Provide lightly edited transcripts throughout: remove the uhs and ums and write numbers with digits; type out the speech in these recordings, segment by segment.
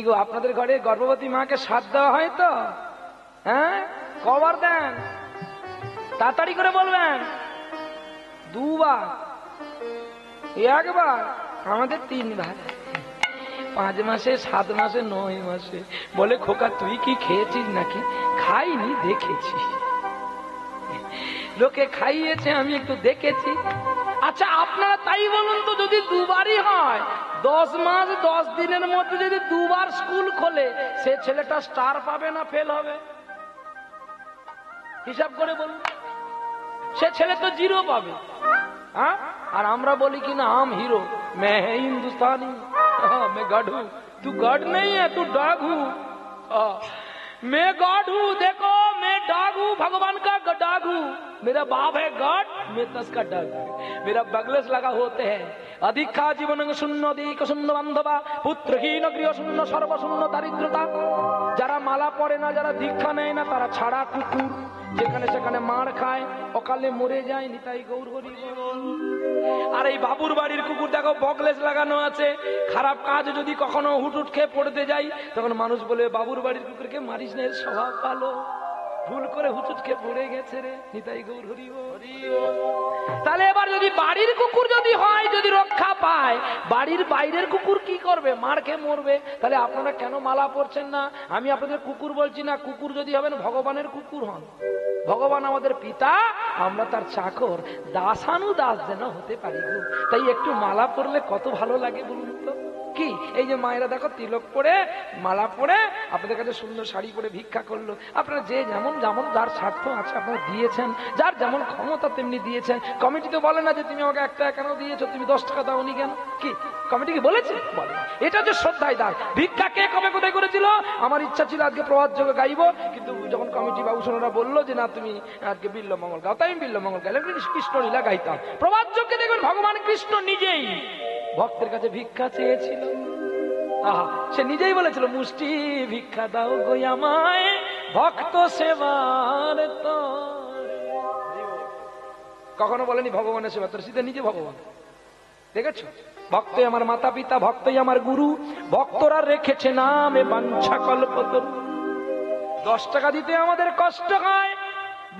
গো, আপনাদের ঘরে গর্ভবতী মাকে সাথ দেওয়া হয় তো? হ্যাঁ, কবার দেন? তাড়াতাড়ি করে বলবেন। 2 বার? একবার? আমাদের 3 বার। 5 মাসে, 7 মাসে, 9 মাসে। বলে খোকা তুই কি খেয়েছিস নাকি? খাইনি, দেখেছি। লোকে খাইয়েছে, আমি একটু দেখেছি। আচ্ছা আপনারা তাই বলুন তো, যদি 2 বারই হয়, 10 মাস 10 দিনের মধ্যে যদি 2 বার স্কুল খোলে, সে ছেলেটা স্টার পাবে না ফেল হবে? হিসাব করে বলুন। সে ছেলে তো 0 পাবে। হ্যাঁ, আর আমরা বলি কি না, हम हीरो, मैं है हिंदुस्तानी, मैं गॉड हूं। तू गॉड नहीं है, तू डॉग हूं। मैं गॉड हूं, देखो मैं डॉग हूं, भगवान का डॉग हूं। मेरा बाप है गॉड, मैं तस्का डॉग। मेरा बगलेस लगा होते हैं। अधिक खा जीवन शून्य, अधिक शून्य बांधवा, पुत्रहीन गृह शून्य, सर्वशून्य दारिद्रता। যারা মালা পড়ে না, যারা দীক্ষা নেয় না, তারা ছাড়া কুকুর, যেখানে সেখানে মার খায়, অকালে মরে যায়। নিতাই গৌর হরি বল। আর এই বাবুর বাড়ির কুকুর দেখো বগলেস লাগানো আছে। খারাপ কাজ যদি কখনো হুটুট খেয়ে পড়তে যাই, তখন মানুষ বলে বাবুর বাড়ির কুকুরকে মারিস না, এর স্বভাব ভালো, ভুল করে হুটুট খেয়ে পড়ে গেছে রে। নিতাই গৌর হরি বল। তাহলে এবার যদি বাড়ির কুকুর যদি হয়, যদি রক্ষা পায়, বাড়ির বাইরের কুকুর কি করবে? মার খেয়ে মরবে। তাহলে আপনারা কেন মালা পরছেন না? আমি আপনাদের কুকুর বলছি না, কুকুর যদি হবেন ভগবানের কুকুর হন। ভগবান আমাদের পিতা, আমরা তার চাকর, দাসানু দাস যেন হতে পারি গো। তাই একটু মালা পরলে কত ভালো লাগে বলুন তো। কি এই যে মায়েরা দেখো তিলক পরে, মালা পরে, আপনাদের কাছে সুন্দর শাড়ি পরে ভিক্ষা করলো। আপনারা যে যেমন যেমন যার স্বার্থ আছে আপনারা দিয়েছেন, যার যেমন ক্ষমতা তেমনি দিয়েছেন। কমিটি তো বলে না যে তুমি আমাকে 1 টাকা কেন দিয়েছো, তুমি 10 টাকা দাওনি কেন। কি কমিটি কি বলেছে? বলে না। এটা হচ্ছে শ্রদ্ধায় দান। ভিক্ষা কে কবে কোথায় করেছিল? আমার ইচ্ছা ছিল আজকে প্রভাত যোগে গাইবো, কিন্তু যখন কমিটি বাবুসোনারা বললো যে না তুমি আজকে বিল্ল মঙ্গল গাও, তাই আমি বিল্ল মঙ্গল গাইলাম, কৃষ্ণ লীলা গাইতাম। প্রভাত যোগে দেখবেন ভগবান কৃষ্ণ নিজেই ভক্তের কাছে ভিক্ষা চেয়েছিল। সে নিজেই বলেছিল, মুষ্টি ভিক্ষা দাও গো আমায়, ভক্ত সেবার তরে। কখনো বলেনি ভগবানের সেবা তোর, সিধে নিজে ভগবান। দেখেছো, ভক্তই আমার মাতা পিতা, ভক্তই আমার গুরু, ভক্তরা রেখেছে নামে বাঞ্ছা কল্পতরু। 10 টাকা দিতে আমাদের কষ্ট হয়।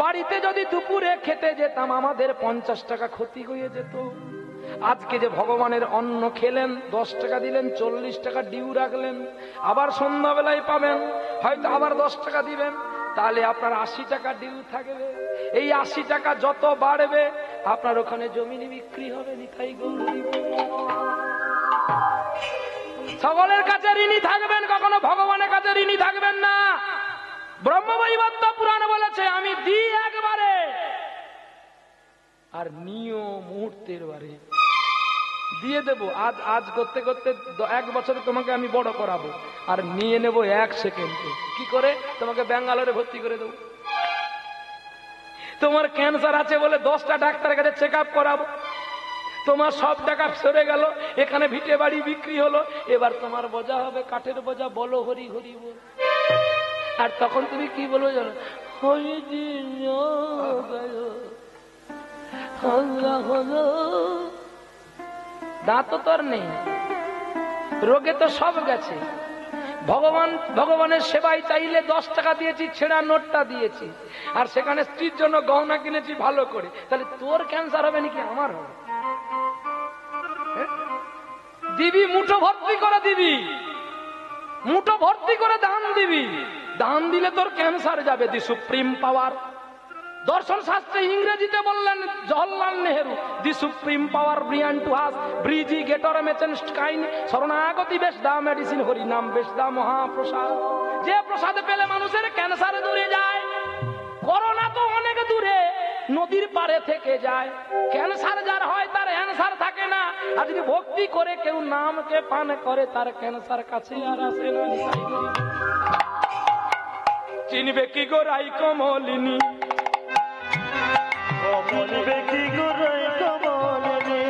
বাড়িতে যদি দুপুরে খেতে যেতাম, আমাদের 50 টাকা ক্ষতি হয়ে যেত। আজকে যে ভগবানের অন্ন খেলেন, 10 টাকা দিলেন, 40 টাকা ডিউ রাখলেন, আবার সন্ধ্যাবেলায় পাবেন, হয়তো আবার 10 টাকা দিবেন, তাহলে আপনার 80 টাকা ডিউ থাকবে। এই 80 টাকা যত বাড়বে, আপনার ওখানে জমিনে বিক্রি হবে। নিতাই গৌর হরি বল। সকলের কাছে ঋণী থাকবেন, কখনো ভগবানের কাছে ঋণী থাকবেন না। ব্রহ্মবৈবর্ত পুরাণ বলেছে, আমি দিই একবারে আর নিও মুহূর্তের বারে। দিয়ে দেবো আজ আজ করতে করতে 1 বছরে তোমাকে আমি বড় করাবো, আর নিয়ে নেবো 1 সেকেন্ডে। কি করে? তোমাকে ব্যাঙ্গালোরে ভর্তি করে দেবো। তোমার ক্যান্সার আছে বলে 10টা ডাক্তারের কাছে চেক আপ করাবো। তোমার সব টাকা সরে গেল, এখানে ভিটে বাড়ি বিক্রি হলো, এবার তোমার বোঝা হবে কাঠের বোঝা। বলো হরি হরি বল। আর তখন তুমি কি বলবো জানো? হরি দাঁত তো তোর নেই, রোগে তো সব গেছে। ভগবানের সেবায় চাইলে 10 টাকা দিয়েছি, ছেঁড়া নোটটা দিয়েছি, আর সেখানে স্ত্রীর জন্য গহনা কিনেছি ভালো করে। তাহলে তোর ক্যান্সার হবে নাকি আমার হবে? দিবি মুঠো ভর্তি করে, দিবি মুঠো ভর্তি করে দান দিবি। দান দিলে তোর ক্যান্সার যাবে। The supreme power. দর্শন শাস্ত্রে ইংরেজিতে বললেন Jawaharlal Nehru, the supreme power ব্রিয়ান টু হাস ব্রিজি গেটর মেচেন্সড কাইন শরণাগতি বেশ দা মেডিসিন, হরি নাম বেশ দা মহাপ্রসাদ। যে প্রসাদ পেলে মানুষের ক্যান্সার দূরে যায়। করোনা তো অনেক দূরে, নদীর পারে থেকে যায়। ক্যান্সার যার হয় তার অ্যান্সার থাকে না। আর যদি ভক্তি করে কেউ নামকে পান করে, তার ক্যান্সার কাছে আর আসে না। চিনবে কি গো রাই কমলিনী, কমলিবে কি গো রাই কমলিনী,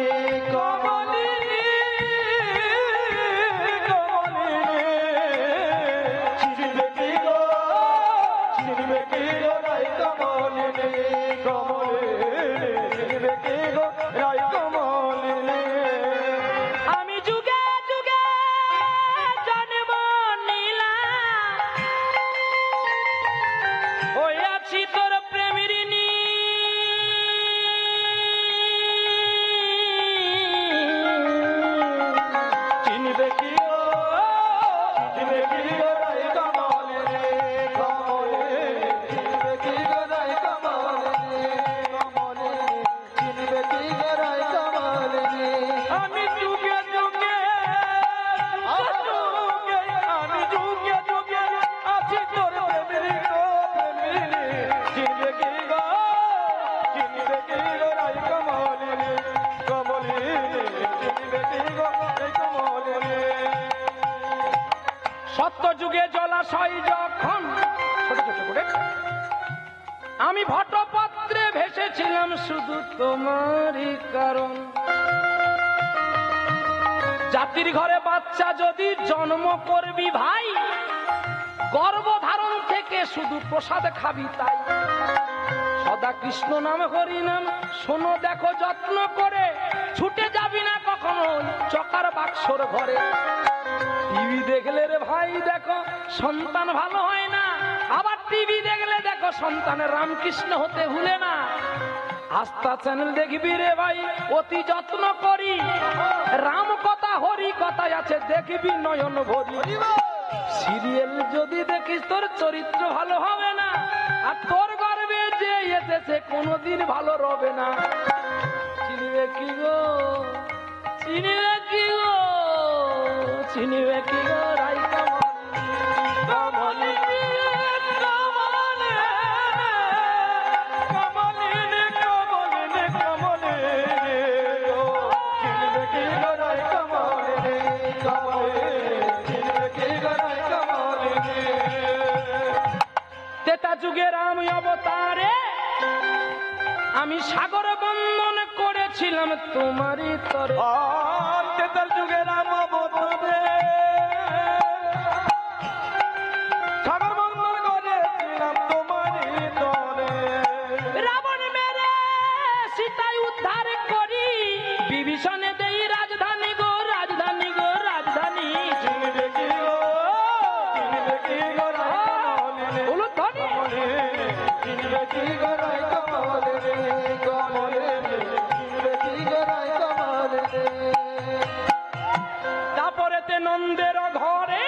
কমলিনী কমলিনী, চিনবে কি গো রাই কমলিনী, কমলিনী চিনবে কি গো রাই কমলিনী। আমি যুগে যুগে জন্ম ওই আছি তোর প্রেমের চিনবে কি গো চিনবে কি গো রাই কমল রে কমলে চিনবে কি গো রাই কমল রে কমলে চিনবে কি গো রাই কমল রে আমি যুগে যুগে আমি যুগে যুগে আছি তোর প্রেমের গো প্রেমের চিনবে কি গো রাই কমল রে কমলে চিনবে কি গো রাই কমল রে সত্য যুগে জলাশয় যখন ছোট ছোট করে আমি ভট্টপত্রে ভেসেছিলাম শুধু তোমারই কারণ। জাতির ঘরে বাচ্চা যদি জন্ম করবি ভাই, গর্ভধারণ থেকে শুধু প্রসাদ খাবি তাই। সদা কৃষ্ণ নাম হরি নাম শোনো দেখো যত্ন করে, ছুটে যাবি না কখনো চকার বাক্সর ঘরে। টিভি দেখলে রে ভাই দেখো সন্তান ভালো হয় না, আবার টিভি দেখলে দেখো সন্তানের রামকৃষ্ণ হতে ভুলে না। আস্থা চ্যানেল দেখবি রে ভাই অতি যত্ন করি, রাম কথা হরি কথায় আছে দেখবি নয়ন ভরি। সিরিয়াল যদি দেখিস তোর চরিত্র ভালো হবে না, আর তোর গর্বে যে এসেছে কোনোদিন ভালো রবে না। চিনবে কি গো চিনবে কি গো চিনবে কি গো রাই কমল তেতা যুগে রাম অবতারে আমি সাগর বন্দন করেছিলাম তোমারই তরে। তেতার যুগে রাম অবতারে সাগর বন্দন করেছিলাম তোমারই তরে। রাবণ মেরে সীতাই উদ্ধার করি, বিভীষণে দেই রাজধানী গো রাজধানী গো রাজধানী। চিনবে কি গো বলো ধনী চিনবে কি গো রাই কমল রে কমলে চিনবে কি গো রাই কমল রে। তারপরেতে নন্দের ঘরে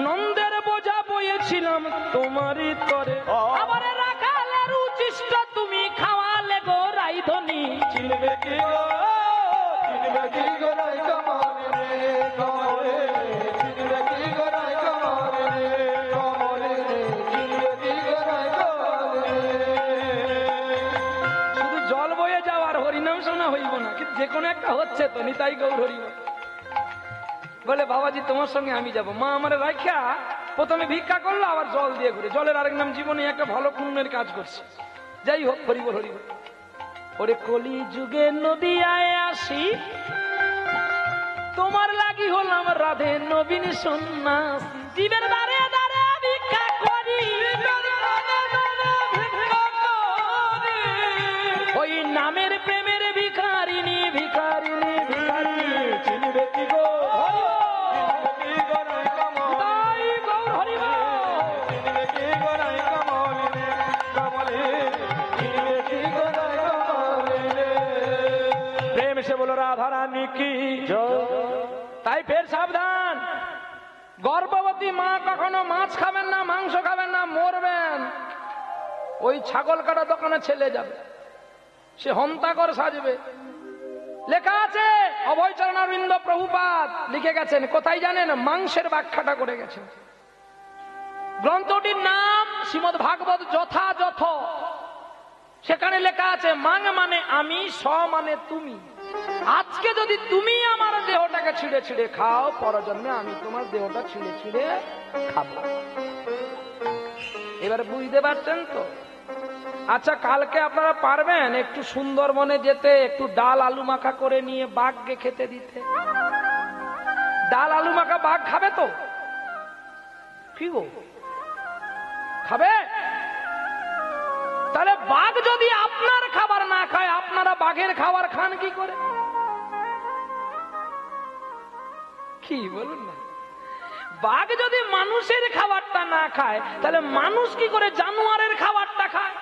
নন্দের বোঝা বইয়েছিলাম তোমারই তরে। আবার রাখালের উচিষ্ট তুমি খাওয়ালে গো রাইধনী। চিনবে কি গো রাই কমল রে কমলে চিনবে কি গো রাই কমল রে কমলে চিনবে কি গো রাই কমল রে। শুধু জল বয়ে যাওয়ার হরিনাম শোনা হইব না, কিন্তু যে কোনো একটা হচ্ছে তো নিতাই গৌর হরিব। বলে বাবাজি তোমার সঙ্গে আমি যাব। মা আমার রাখা প্রথমে ভিক্ষা করলো, আবার জল দিয়ে ঘুরে। জলের আরেক নাম জীবনে একটা ভালো পুণ্যের কাজ করছে। যাই হোক হরিব হরিব। ওরে কলি যুগে নদিয়ায় আসি, তোমার লাগি হলাম রাধে নবীন সন্ন্যাসী। জীবের দ্বারে দ্বারে ভিক্ষা করি, ওই নামের প্রেমের ভিখারিনী ভিখারিনী ভিখারিনী। চিনবে কি গো চিনবে কি গো রাই কমল তাই গৌর হরিব। চিনবে কি গো রাই কমল রে কমলে চিনবে কি গো রাই কমল রে। প্রেম সে বলো রাধা রানী কি। তাই ফের সাবধান, গর্ভবতী মা কখনো মাছ খাবেন না, মাংস খাবেন না, মরবেন। ওই ছাগল কাটা দোকানে ছেলে যাবে, সে হন্তাকর সাজবে। লেখা আছে অভয়চরণারবিন্দ প্রভুপাদ লিখে গেছেন, কোথায় জানেন? মাংসের ব্যাখ্যাটা করে গেছেন। গ্রন্থটির নাম শ্রীমদ্ ভাগবত যথাযথ। সেখানে লেখা আছে মাং মানে আমি, স মানে তুমি। আজকে যদি তুমি আমার দেহটাকে ছিঁড়ে ছিঁড়ে খাও, পরজন্মে আমি তোমার দেহটা ছিঁড়ে ছিঁড়ে খাবো। এবারে বুঝতে পারছেন তো? আচ্ছা, কালকে আপনারা পারবেন একটু সুন্দরবনে যেতে, একটু ডাল আলু মাখা করে নিয়ে বাঘকে খেতে দিতে? ডাল আলু মাখা বাঘ খাবে তো? কি গো, খাবে? তাহলে বাঘ যদি আপনার খাবার না খায়, আপনারা বাঘের খাবার খান কি করে? কি বলুন না, বাঘ যদি মানুষের খাবারটা খাবারটা না খায়, তাহলে মানুষ কি করে জানোয়ারের খাবারটা খায়?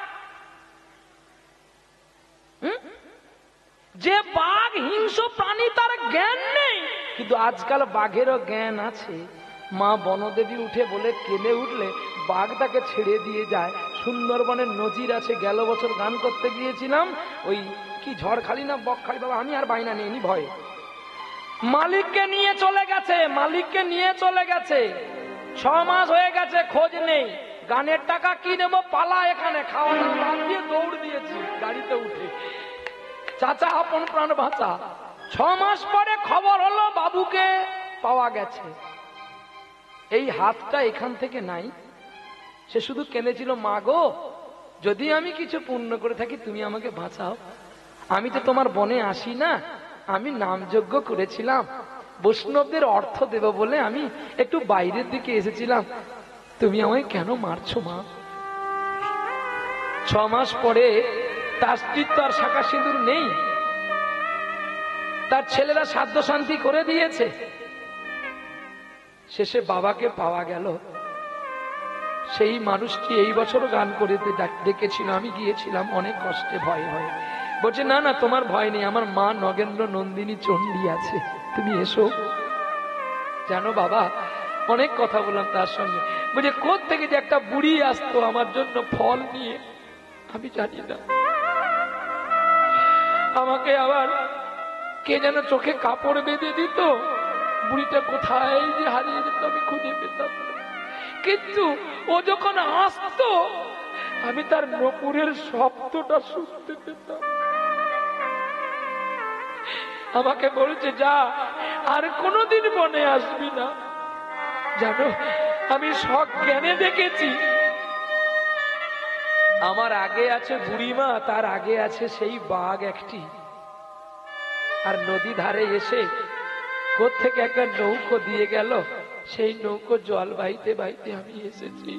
যে বাঘ হিংস্র প্রাণী, তার জ্ঞান নেই, কিন্তু আজকাল বাঘেরও জ্ঞান আছে। মা বনদেবী উঠে বলে কেঁদে উঠলে বাঘ তাকে ছেড়ে দিয়ে যায়। সুন্দরবনের নজির আছে। গেল বছর গান করতে গিয়েছিলাম, ওই কি ঝড়খালি না বকখালি, বাবা আমি আর বাইনা নিইনি ভয়ে, মালিককে নিয়ে চলে গেছে, মালিককে নিয়ে চলে গেছে, 6 মাস হয়ে গেছে, খোঁজ নেই। গানের টাকা কি নেবো, পালা এখানে, খাওয়া দাওয়া বাদ দিয়ে দৌড় দিয়েছি গাড়িতে উঠে, চাচা আপন প্রাণ বাঁচা। 6 মাস পরে খবর হলো বাবুকে পাওয়া গেছে। এই হাতটা এখান থেকে নাই। সে শুধু কেঁদেছিল, মা গো, যদি আমি কিছু পুণ্য করে থাকি তুমি আমাকে বাঁচাও। আমি তো তোমার বনে আসি না, আমি নামযজ্ঞ করেছিলাম, বৈষ্ণবদের অর্থ দেব বলে আমি একটু বাইরের দিকে এসেছিলাম, তুমি আমায় কেন মারছো মা? 6 মাস পরে তার স্ত্রীর তো আর শাখা সিঁদুর নেই, তার ছেলেরা সাধ্য শান্তি করে দিয়েছে। শেষে বাবাকে পাওয়া গেল। সেই মানুষটি এই বছরও গান করে ডেকেছিল, আমি গিয়েছিলাম অনেক কষ্টে, ভয়ে ভয়ে। বলছে না না তোমার ভয় নেই, আমার মা নগেন্দ্র নন্দিনী চণ্ডী আছে, তুমি এসো। জানো বাবা, অনেক কথা বললাম তার সঙ্গে। বলছে কোত্থেকে যে একটা বুড়ি আসতো আমার জন্য ফল নিয়ে, আমি জানি না। আমাকে আবার কে যেন চোখে কাপড় বেঁধে দিত, বুড়িটা কোথায় যে হারিয়ে যেত আমি খুঁজে পেতাম না। কিন্তু ও যখন আসতো আমি তার নপুরের শব্দটা শুনতে পেতাম। আমাকে বলছে যা, আর কোনোদিন বনে আসবি না। জানো, আমি সজ্ঞানে দেখেছি, আমার আগে আছে বুড়িমা, তার আগে আছে সেই বাঘ একটি। আর নদী ধারে এসে কোত্থেকে একটা নৌকো দিয়ে গেল, সেই নৌকো জল বাইতে বাইতে আমি এসেছি।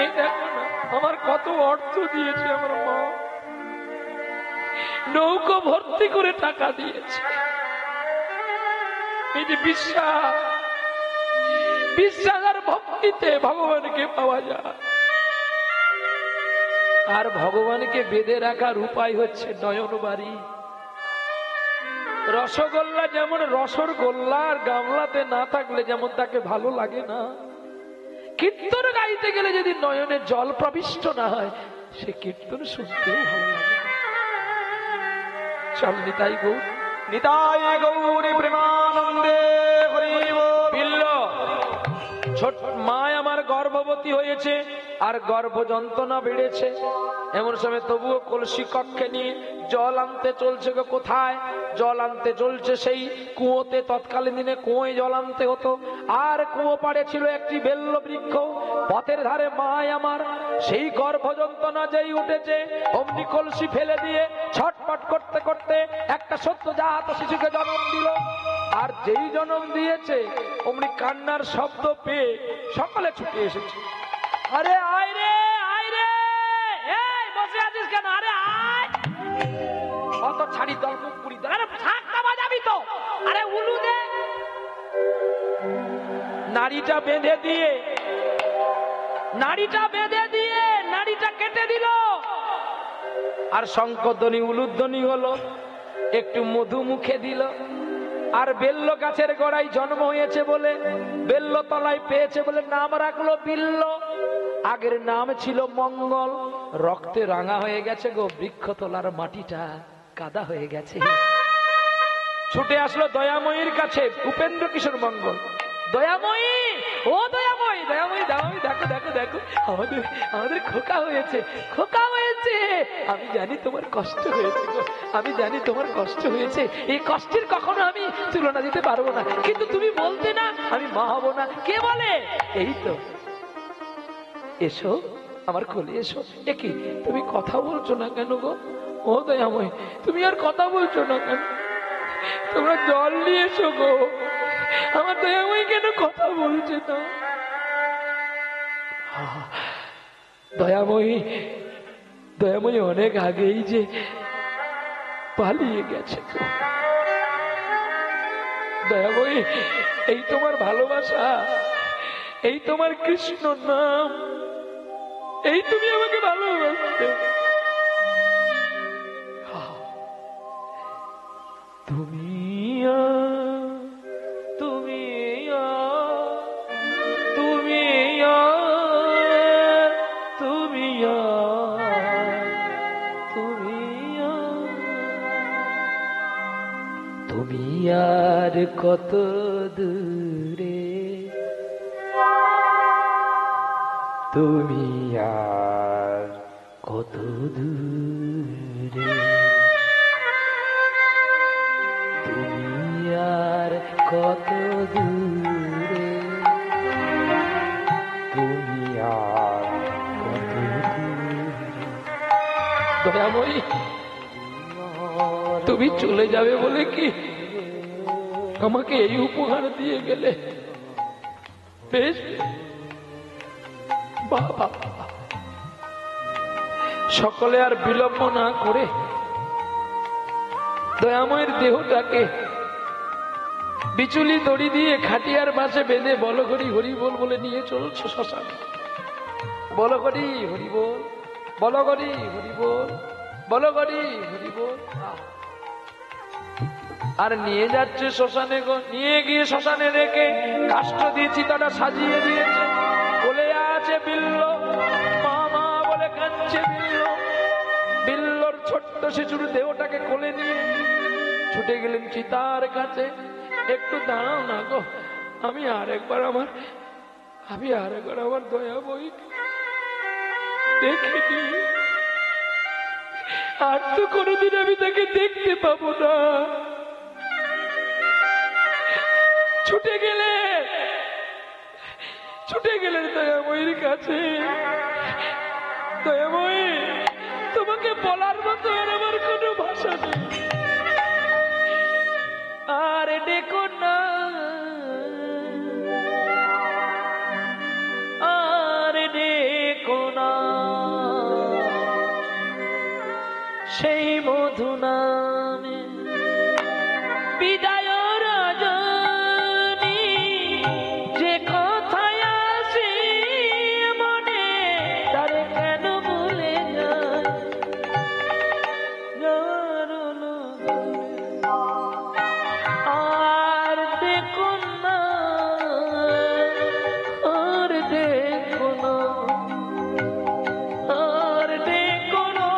এই দেখো না, আমার কত অর্থ দিয়েছে আমার মা, নৌকো ভর্তি করে টাকা দিয়েছে। এই যে বিশ্বাস, বিশ্বাস আর ভক্তিতে ভগবানকে পাওয়া যায়। আর ভগবানকে বেঁধে রাখার উপায় হচ্ছে নয়নবাড়ি। রসগোল্লা যেমন রসর গোল্লা আর গামলাতে না থাকলে যেমন তাকে ভালো লাগে না, কীর্তন গাইতে গেলে যদি নয়নে জল প্রবিষ্ট না হয়, সে কীর্তন শুনতেও ভালো লাগে। চল নিতাই গৌর, নিতাই গৌরী প্রেমানন্দে হরি বল। বিল্ল ছোট মা আমার গর্ভবতী হয়েছে আর গর্ভ যন্ত্রণা বেড়েছে, এমন সময় তবুও কলসি কক্ষে নিয়ে জল আনতে চলছে। কোথায় জল আনতে চলছে? সেই কুয়োতে। তৎকালীন দিনে কুয়োয় জল আনতে হতো। আর কুয়ো পাড়ে ছিল একটি বেল্ল বৃক্ষ, পথের ধারে মা আমার সেই গর্ভ যন্ত্রণা যেই উঠেছে, অমনি কলসি ফেলে দিয়ে ছটপট করতে করতে একটা সদ্যজাত শিশুকে জন্ম দিল। আর যেই জন্ম দিয়েছে অমনি কান্নার শব্দ পেয়ে সকালে ছুটে এসেছে। আরে আয় রে, আয় রে, এই বসে আছিস কেন? আরে আয়, অত ছাড়ি দল মুখ পুরি দল, আরে ঝাঁকটা বাজাবি তো, আরে উলু দে। নাড়িটা বেঁধে দিয়ে নাড়িটা কেটে দিল। আর শঙ্করধ্বনি উলুধ্বনি হলো, একটু মধু মুখে দিল। আর বেল্ল গাছের গোড়ায় জন্ম হয়েছে বলে, বেল্ল তলায় পেয়েছে বলে নাম রাখলো বিল্ল। আগের নাম ছিল মঙ্গল। রক্তে রাঙা হয়ে গেছে গো, বৃক্ষ তলার মাটিটা কাদা হয়ে গেছে। ছুটে আসলো দয়াময়ীর কাছে উপেন্দ্র কিশোর মঙ্গল। দয়াময়ী, ও দয়াময়ী, দয়াময়ী, দয়াময়ী, দেখো দেখো দেখো, আমাদের খোকা হয়েছে, খোকা হয়েছে। আমি জানি তোমার কষ্ট হয়েছে গো, আমি জানি তোমার কষ্ট হয়েছে। এই কষ্টের কখনো আমি তুলনা দিতে পারবো না, কিন্তু তুমি বলতে না আমি মা হবো না। কে বলে? এই তো, এসো আমার কোলে এসো। একি তুমি কথা বলছো না কেন গো? ও দয়াময়ী, তুমি আর কথা বলছো না কেন? তোমরা জল নিয়ে এসো গো। আমার দয়াময়ী কেন কথা বলছে না? দয়াময়ী অনেক আগেই যে পালিয়ে গেছে গো। দয়াময়ী, এই তোমার ভালোবাসা, এই তোমার কৃষ্ণ নাম, এই তুমি আমাকে ভালোবাসতে। তুমি তুমি তুমি তুমি তুমি তুমি আর কত দূরে, তুমি আর কত দূরে, তুমি আর কত দূরে, তুমি আর কত দূরে। দয়াময়ী, তুমি চলে যাবে বলে কি আমাকে এই উপহার দিয়ে গেলে? বেশ বাবা, সকলে আর বিলম্ব না করে দয়াময়ের দেহটাকে বিচুলি দড়ি দিয়ে খাটিয়ার পাশে বেঁধে বলো হরি হরি বল বলে নিয়ে চলছে শ্মশানে। বলো হরি হরি বল, বলো হরি হরি বল, বলো হরি হরি বল। আর নিয়ে যাচ্ছে শ্মশানে গো। নিয়ে গিয়ে শ্মশানে রেখে কাষ্ঠ দিয়েছি, তারা সাজিয়ে দিয়েছে। বলে আছে বিল্ল, মা মা বলে কাঁদছে বিল্ল। বিল্লর ছোট্ট শিশুর দেহটাকে কোলে নিয়ে ছুটে গেলেন চিতার কাছে। একটু দাঁড়াও না গো, আমি আরেকবার আমার দয়াময়ী দেখিনি। আর তো কোনোদিন আমি তাকে দেখতে পাবো না। ছুটে গেলেন দয়াময়ীর কাছে। দয়াময়ী, তোমাকে বলার মতো আর আমার কোনো ভাষা নেই। আর ডেকো না, আর ডেকো না সেই মধু নামে বিদায় রজনী। যে কথায় আসে মনে তারে কেন ভুলে যায়। আর দেখো না, আর দেখো না, আর দেখো না,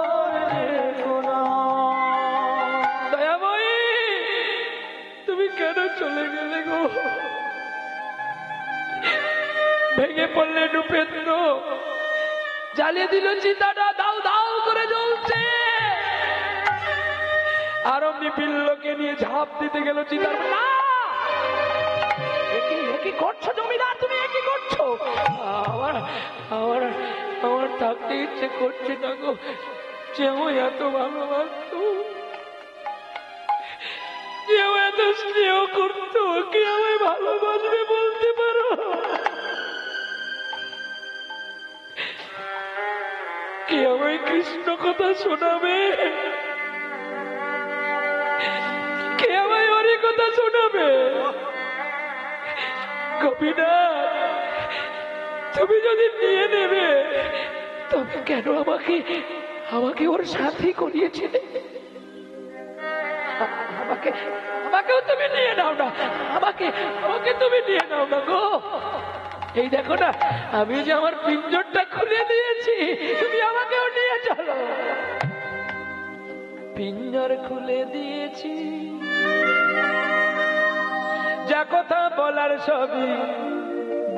আর দেখো না। দয়াময়ী, তুমি কেন চলে গেলে গো? ভেঙে পড়লে উপেন্দ্র, জ্বালিয়ে দিল চিতাটা, দাও দাও করে জ্বলছে। আর অমনি বিল্লকে নিয়ে ঝাঁপ দিতে গেল চিতার। না, কি করছো জমিদার, তুমি কি করছো? আমার থাকতে ইচ্ছে করছে না গো। যেও এত ভালোবাসতো, যেও এত স্নেহ করতো, কি আমায় ভালোবাসবে বলতে পারো? কি আমায় কৃষ্ণ কথা শোনাবে? কে আমায় হরি কথা শোনাবে? গোপীনাথ, তুমি যদি নিয়ে নেবে তবে কেন আমাকে ওর সাথী করিয়েছিলে? আমাকেও তুমি নিয়ে নাও না, আমাকে তুমি নিয়ে নাও না গো। এই দেখো না, আমি যে আমার পিঞ্জরটা খুলে দিয়েছি, তুমি আমাকেও নিয়ে চলো। পিঞ্জর খুলে দিয়েছি, যা কথা বলার সবই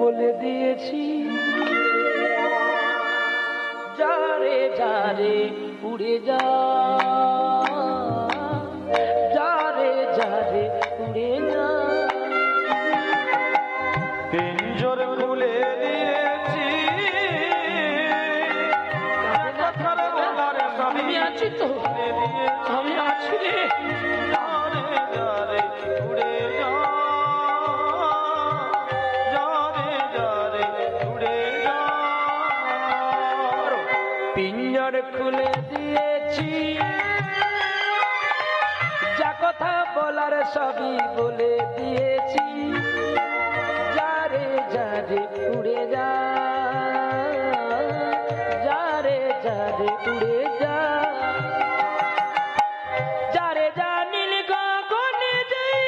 বলে দিয়েছি। যারে যারে উড়ে যা, যারে যারে উড়ে যা। পিঞ্জর খুলে দিয়েছি, আমি আছি তো, আমি আছি রে। যারে যারে উড়ে যা, যারে যারে উড়ে যা। পিঞ্জর খুলে দিয়েছি, যা কথা কথা বলার সবই বলে দিয়েছি, যারে যারে উড়ে যা, যারে যারে উড়ে যা, যারে যা নীল গগনে যাই,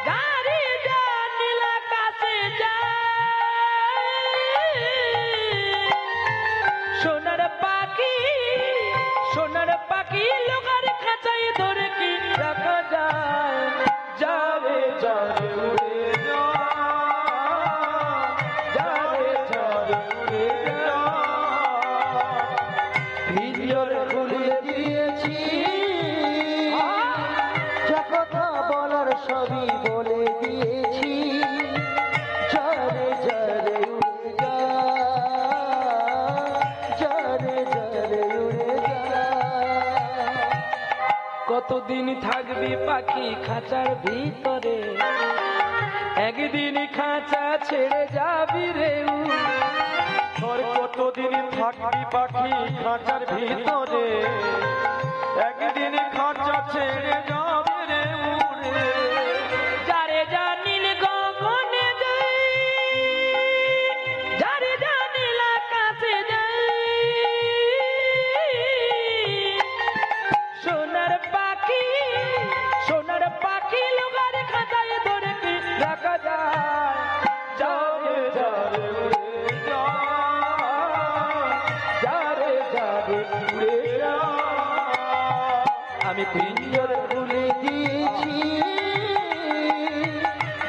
যারে যা নীল আকাশে যায়, সোনার পাখি, সোনার পাখি লোকার খাঁচায় ধরে কি রাখা যায়, যারে যারে উড়ে যা, যারে যারে উড়ে যা, ভিডিওর খুলে দিয়েছি, যা কথা বলার সবই বলে দিয়েছি, যারে যারে উড়ে যা, যারে যারে উড়ে যা। কতদিন থাকবি পাখি খাঁচার ভিতরে, একদিন খাঁচা ছেড়ে যাবি রে উড়ে। তোর কতদিন থাকবি পাখি খাঁচার ভিতরে, একদিন খাঁচা ছেড়ে যাবে রে উড়ে। যারে যা নীল গগনে যাই, যারে যা নীল আকাশে যাই, সোনার পাখি, সোনার পাখি লোকার খাঁচায় ধরে কি রাখা যায়, যারে যারে উড়ে যা, যারে যারে উড়ে যা। আমি পিঞ্জর খুলে দিয়েছি,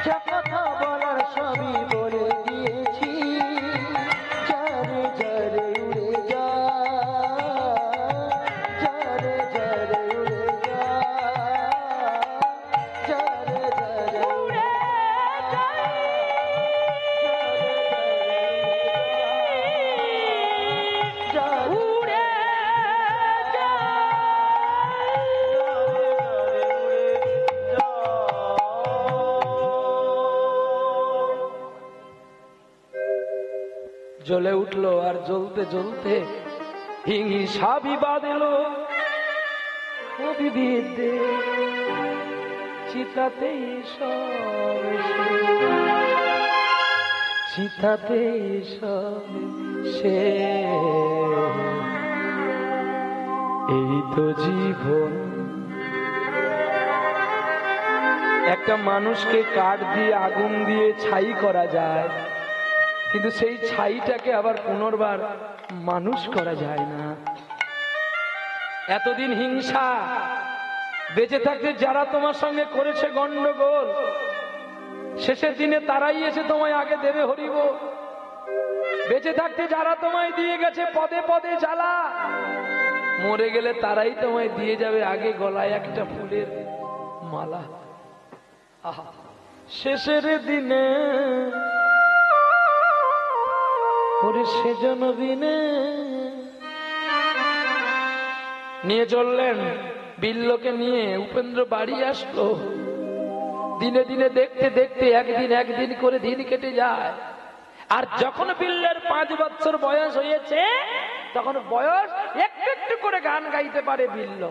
যা কথা বলার সবই বলে দিয়েছি, যারে যারে উড়ে যা, যারে যারে উড়ে যা, যারে যারে উড়ে যা, যারে উড়ে যা। জ্বলে উঠলো আর জ্বলতে জ্বলতে হিংসা বিবাদ এলো, বিবিধে চিতাতে সব চিতাতে সব সে, এই তো জীবন। একটা মানুষকে কাঠ দিয়ে আগুন দিয়ে ছাই করা যায়, কিন্তু সেই ছাইটাকে আবার পুনর্বার মানুষ করা যায় না। এতদিন হিংসা, বেঁচে থাকতে যারা তোমার সঙ্গে করেছে গন্ডগোল, শেষের দিনে তারাই এসে তোমায় আগে দেবে হরিব। বেঁচে থাকতে যারা তোমায় দিয়ে গেছে পদে পদে জ্বালা, মরে গেলে তারাই তোমায় দিয়ে যাবে আগে গলায় একটা ফুলের মালা। আহা, শেষের দিনে ওরে সেজন বিনে নিয়ে চললেন বিল্লকে নিয়ে। উপেন্দ্র বাড়ি আসলো, দিনে দিনে দেখতে দেখতে একদিন একদিন করে দিন কেটে যায়। আর যখন বিল্লের 5 বছর বয়স হয়েছে, তখন বয়স একটু একটু করে গান গাইতে পারে বিল্ল।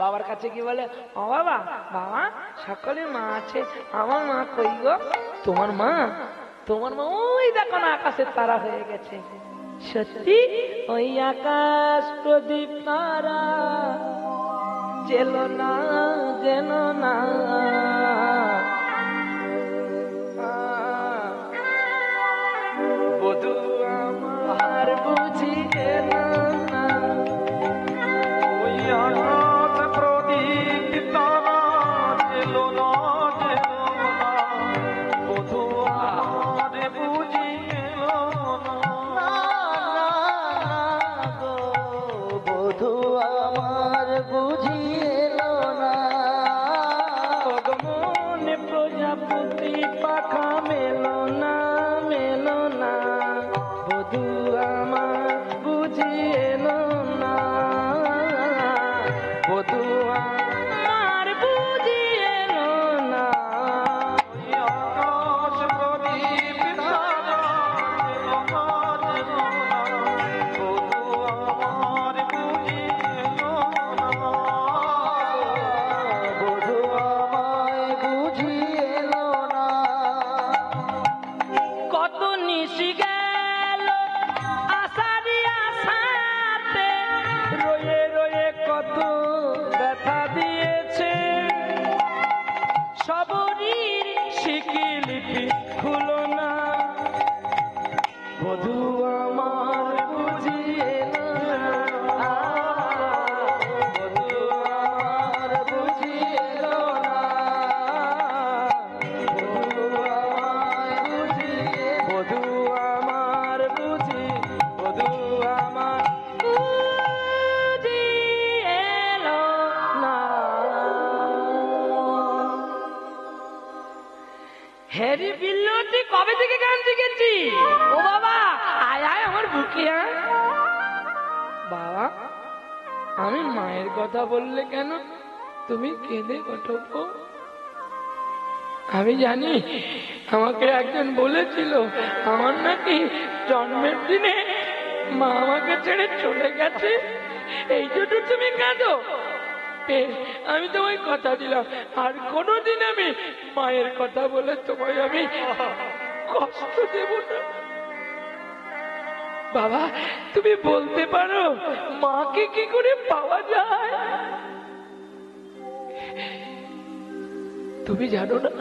বাবার কাছে কি বলে, ও বাবা, বাবা সকলে মা আছে, আমার মা কই গো? তোমার মা, তোমার মা ওই দেখো না আকাশের তারা হয়ে গেছে। সত্যি ওই আকাশ প্রদীপ তারা জেল না, যেন না। বধু আমার বুঝি গেল না, ওই আকাশ প্রদীপ তারা জেলো না, জেলো না, বধূ আমার বুঝি এলো না, গো বধূ আমার বুঝি এলো না। মনে প্রজাপতি পাখা মেলো না, মেলো না, বধু আমার বুঝি এলো না, বধু আমার বুঝি এলো না। ওই আকাশ প্রদীপ তারা জেলো না, জেলো না, বধূ আমার বুঝি এলো না, নিশ গেল আশারি আশাতে রয়ে রয়ে কত ব্যথা দিয়েছে সবরীর শিকিলিপি খুলো না বধূ আমার বুঝিয়ে না বধূ আমার বুঝিয়ে না বধূ আমার বুঝি বধূ আমার বুঝিয়ে না হ্যারি বিল্লু তুই কবে থেকে গান শিখেছি ও বাবা আয় আয় আমার বুকে আয় বাবা আমি মায়ের কথা বললে কেন তুমি কেঁদে ওঠো আমি জানি আমাকে একজন বলেছিল আমার নাকি জন্মের দিনে মা আমাকে ছেড়ে চলে গেছে এই জন্য তুমি কাঁদো আমি তোমায় কথা দিলাম আর কোনোদিন আমি মায়ের কথা বলে তোমায় আমি কষ্ট দেব না বাবা তুমি বলতে পারো মাকে কি করে পাওয়া যায় তুমি জানো না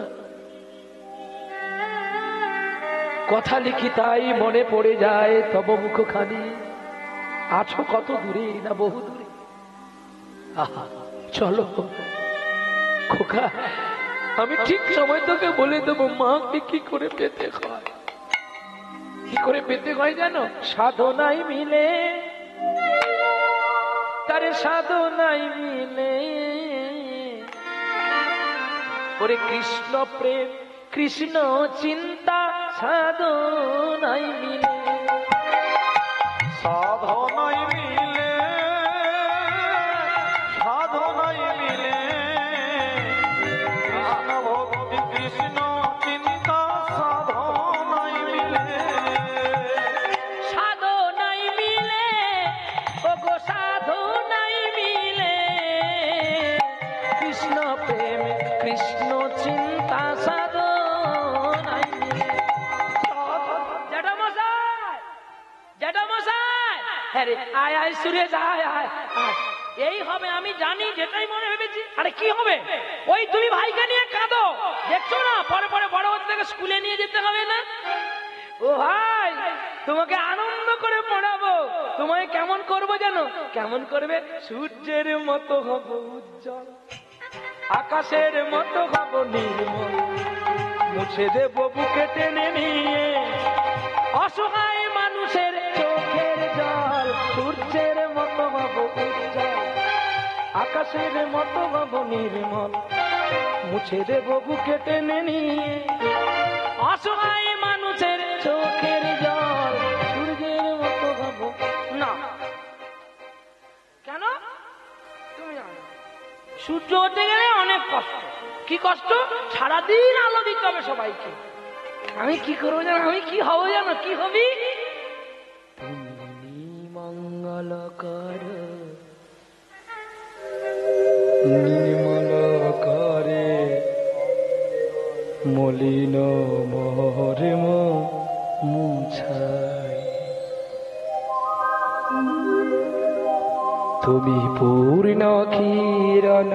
কথা লিখি তাই মনে পড়ে যায় তব মুখখানি আছো কত দূরে না বহু দূরে আহা চলো খোকা আমি ঠিক সময় তোকে বলে দেবো মাকে কি করে পেতে হয় কি করে পেতে হয় জানো সাধনাই মিলে তারে সাধনাই মিলে ওরে কৃষ্ণ প্রেম কৃষ্ণ চিন্তা সাধনাই মিলে সাধনাই মিলে সাধনাই মিলে কৃষ্ণ ভক্তি কৃষ্ণ চিন্তা সাধনাই মিলে সাধনাই মিলে ওগো সাধনাই মিলে কৃষ্ণ প্রেম কৃষ্ণ চিন্তা সাধনাই মিলে জ্যাঠামশাই হ্যাঁ রে আয় আয় সুরেশ আয় আয় আয় এই হবে আমি জানি যেটাই মনে ভেবেছি আরে কি হবে ওই তুমি ভাইকে নিয়ে কাঁদো দেখছো না পরে পরে বড় হতে থেকে স্কুলে নিয়ে যেতে হবে না ও ভাই তোমাকে আনন্দ করে পড়াবো তোমায় কেমন করবো জানো কেমন করবে সূর্যের মতো হব উজ্জ্বল আকাশের মতো হব নির্মল মুছে দেব বুকে টেনে নিয়ে অসহায় মানুষের চোখের জল সূর্যের মতো হব উজ্জ্বল আকাশের মতো হব নির্মল মুছে দেব বুকে টেনে নিয়ে অসহায় মানুষের চোখের জল সূর্যের মতো হব না কেন তুমি জানো সূর্য হতে গেলে অনেক কষ্ট কি কষ্ট সারাদিন আলো দিতে হবে সবাইকে আমি কি করবো জানো আমি কি হবো জানো কি হবি তুমি মঙ্গল কর নির্মল করে মলিন মোহরে মুছাই তুমি পূর্ণ কিরণ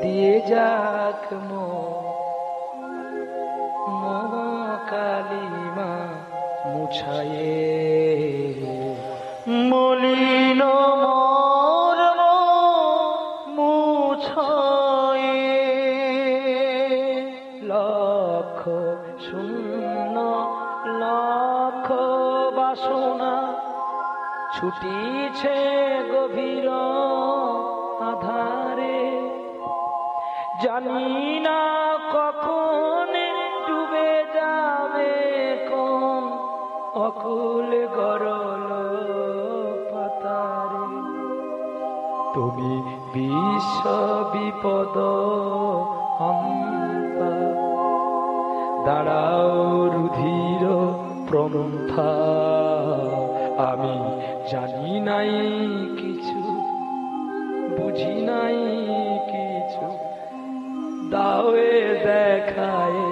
দিয়ে যাক কালিমা মুছায়ে মলিন মর্ম মুছায়ে লক্ষ শূন্য লক্ষ বাসনা ছুটিছে গভীর আধারে জানি না কখন ডুবে যাবে কোন অকুল গরল পাতারে তুমি বিশ্ব বিপদ হন্তা দাঁড়াও রুধির প্রমথা আমি জানি নাই কিছু বুঝি নাই কিছু দাওয়ে দেখায়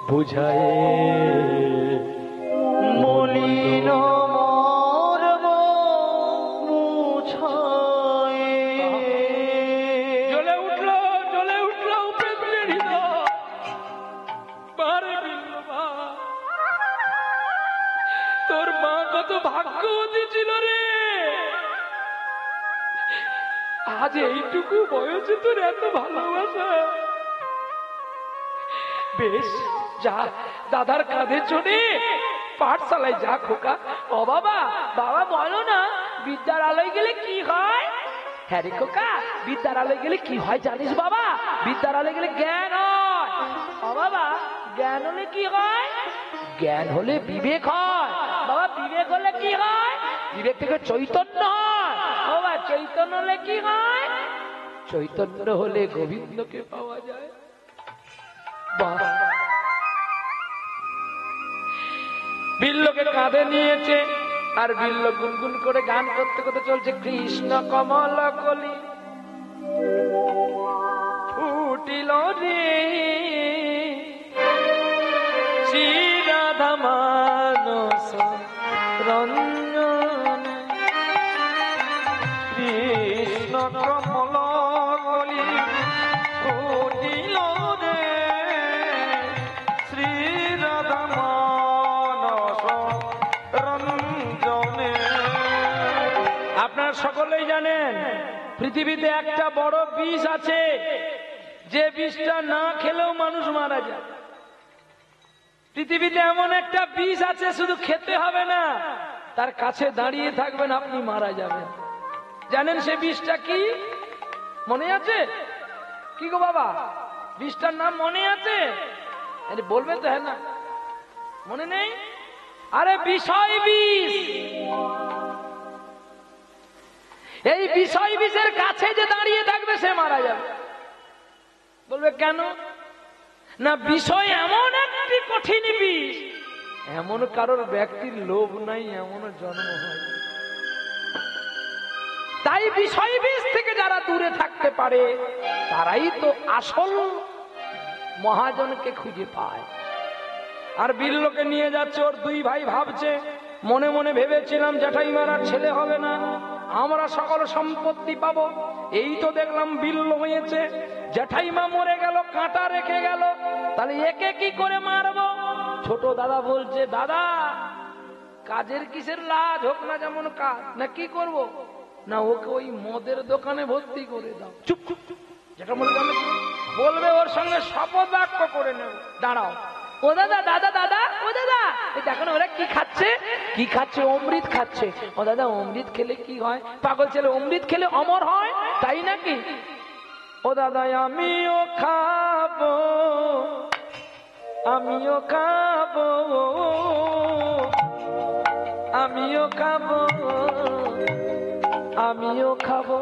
বুঝায় তোর মা কত ভাগ্যবতী ছিল রে, আজ এইটুকু বয়সে তোর এত ভালোবাসা। বেশ যা, দাদার কাঁধে চড়ে পাঠশালায় যা খোকা। ও বাবা, বাবা বলো না বিদ্যার আলোয় গেলে কি হয়? হ্যাঁ রে খোকা, বিদ্যার আলোয় গেলে কি হয় জানিস বাবা? বিদ্যার আলোয় গেলে জ্ঞান হয়। ও বাবা, জ্ঞান হলে কি হয়? জ্ঞান হলে বিবেক হয়। বাবা, বিবেক হলে কি হয়? বিবেক থেকে চৈতন্য হয়। বাবা, চৈতন্য হলে কি হয়? চৈতন্য হলে গোবিন্দকে পাওয়া যায়। বাহ, বিল্লকে কাঁধে নিয়েছে আর বিল্ল গুনগুন করে গান করতে করতে চলছে, কৃষ্ণ কমল কলি ফুটিল রে, শ্রী রাধা মানস রঞ্জন, কৃষ্ণ কমল কলি ফুটিল রে, শ্রী রাধা মানস রঞ্জনে। আপনারা সকলেই জানেন পৃথিবীতে একটা বড় বিষ আছে, যে বিষটা না খেলেও মানুষ মারা যায়। পৃথিবীতে এমন একটা বিষ আছে, শুধু খেতে হবে না, তার কাছে দাঁড়িয়ে থাকবেন আপনি মারা যাবেন। জানেন সে বিষটা কি? মনে আছে কি গো বাবা? বিষটার নাম মনে আছে? বলবে তো? হ্যাঁ না, মনে নেই? আরে বিষয় বিষ। এই বিষয় বিষের কাছে যে দাঁড়িয়ে থাকবে সে মারা যাবে। বলবে কেন? না, বিষয় এমন একটি কঠিন বিষ, এমন কারোর ব্যক্তির লোভ নাই, এমন জন্ম হয়। তাই বিষয় বিষ থেকে যারা দূরে থাকতে পারে তারাই তো আসল মহাজনকে খুঁজে পায়। আর বিল্লকে নিয়ে যাচ্ছে, ওর দুই ভাই ভাবছে, মনে মনে ভেবেছিলাম জ্যাঠাইমার আর ছেলে হবে না, আমরা সকল সম্পত্তি পাবো। এই তো দেখলাম বিল্ল হয়েছে, জ্যাঠাইমা মরে গেল, কাঁটা রেখে গেল, তাহলে একে কি করে মারবো? ছোট দাদা বলছে, দাদা কাজের কিসের লাজ, হোক না যেমন কাজ, না কি করব? না, ওকে ওই মদের দোকানে ভর্তি করে দাও। চুপ চুপ চুপ, যেটা মনে বলবে ওর সঙ্গে শপথ বাক্য করে নেব। দাঁড়াও, ও দাদা, দাদা দাদা, ও দাদা, দেখো না ওরা কি খাচ্ছে, কি খাচ্ছে? অমৃত খাচ্ছে। ও দাদা, অমৃত খেলে কি হয়? পাগল ছেলে, অমৃত খেলে অমর হয়, তাই নাকি? ও দাদা, আমিও খাবো, আমিও খাবো, আমিও খাবো, আমিও খাবো।